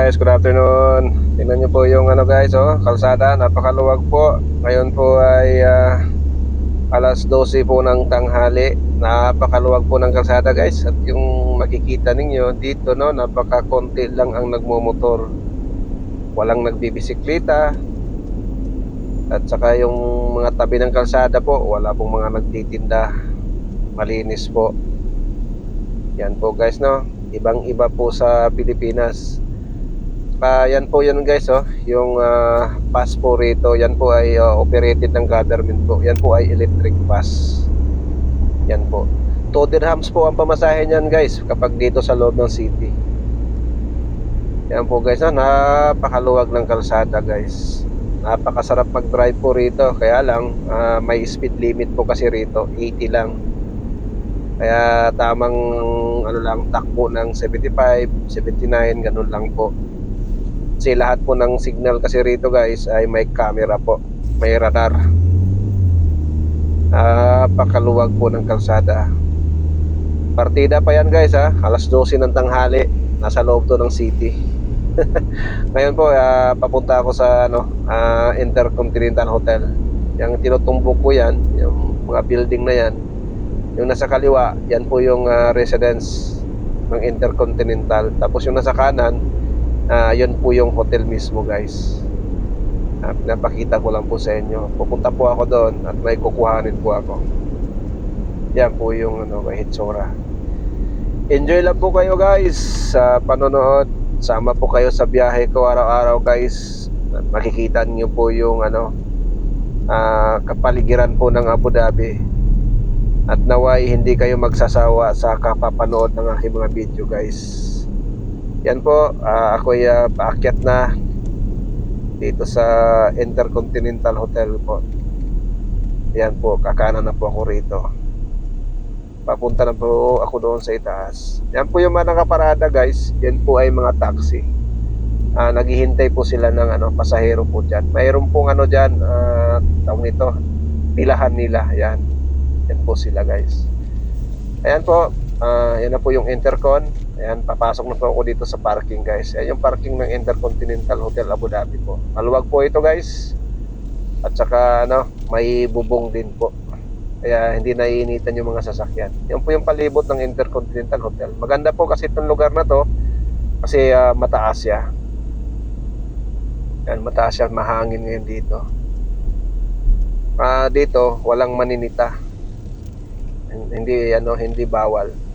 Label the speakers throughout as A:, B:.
A: guys, good afternoon. Tingnan nyo po yung guys, kalsada, napakaluwag po. Ngayon po ay alas 12 po ng tanghali. Napakaluwag po ng kalsada guys. At yung makikita ninyo dito, napakakonti lang ang nagmumotor. Walang nagbibisikleta. At saka yung mga tabi ng kalsada po, wala pong mga nagtitinda. Malinis po. Yan po guys, ibang iba po sa Pilipinas. Yan po yan guys, yung bus po rito, yan po ay operated ng government po. Yan po ay electric bus. Yan po, 2 dirhams po ang pamasahe niyan guys kapag dito sa loob ng city. Yan po guys, napakaluwag ng kalsada guys. Napakasarap mag-drive po rito. Kaya lang may speed limit po kasi rito, 80 lang. Kaya tamang lang takbo ng 75, 79, ganun lang po. Kasi lahat po ng signal kasi rito guys ay may camera po, may radar. Pakaluwag po ng kalsada. Partida pa yan guys, alas 12 ng tanghali. Nasa loob to ng city. Ngayon po papunta ako sa Intercontinental Hotel. Yung tinutumbok ko yan, yung mga building na yan. Yung nasa kaliwa, yan po yung residence ng Intercontinental. Tapos yung nasa kanan, yun po yung hotel mismo guys. Pinapakita ko lang po sa inyo. Pupunta po ako doon at may kukuhanin po ako. Yan po yung Hitsura. Enjoy lang po kayo guys sa panonood. Sama po kayo sa biyahe ko araw-araw guys. At makikita niyo po yung kapaligiran po ng Abu Dhabi. At naway hindi kayo magsasawa sa kapapanood ng aking mga video guys. Yan po, ako'y paakyat na dito sa Intercontinental Hotel po. Yan po, kakanan na po ako rito. Papunta na po ako doon sa itaas. Yan po yung mga nakaparada guys. Yan po ay mga taxi. Naghihintay po sila ng pasahero po dyan. Mayroon pong dyan, tawag nito, pilahan nila. Yan. Yan po sila guys. Ayan po, yan na po yung Intercon. Ayan, papasok na po ako dito sa parking guys. Ayan yung parking ng Intercontinental Hotel Abu Dhabi po. Maluwag po ito guys. At saka may bubong din po. Kaya hindi naiinitan yung mga sasakyan. Yan po yung palibot ng Intercontinental Hotel. Maganda po kasi itong lugar na to. Kasi mataas siya. Yan, mataas siya. Mahangin ngayon dito. Dito, walang maninita. Hindi bawal.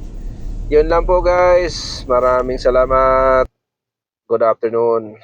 A: Yun lang po guys. Maraming salamat. Good afternoon.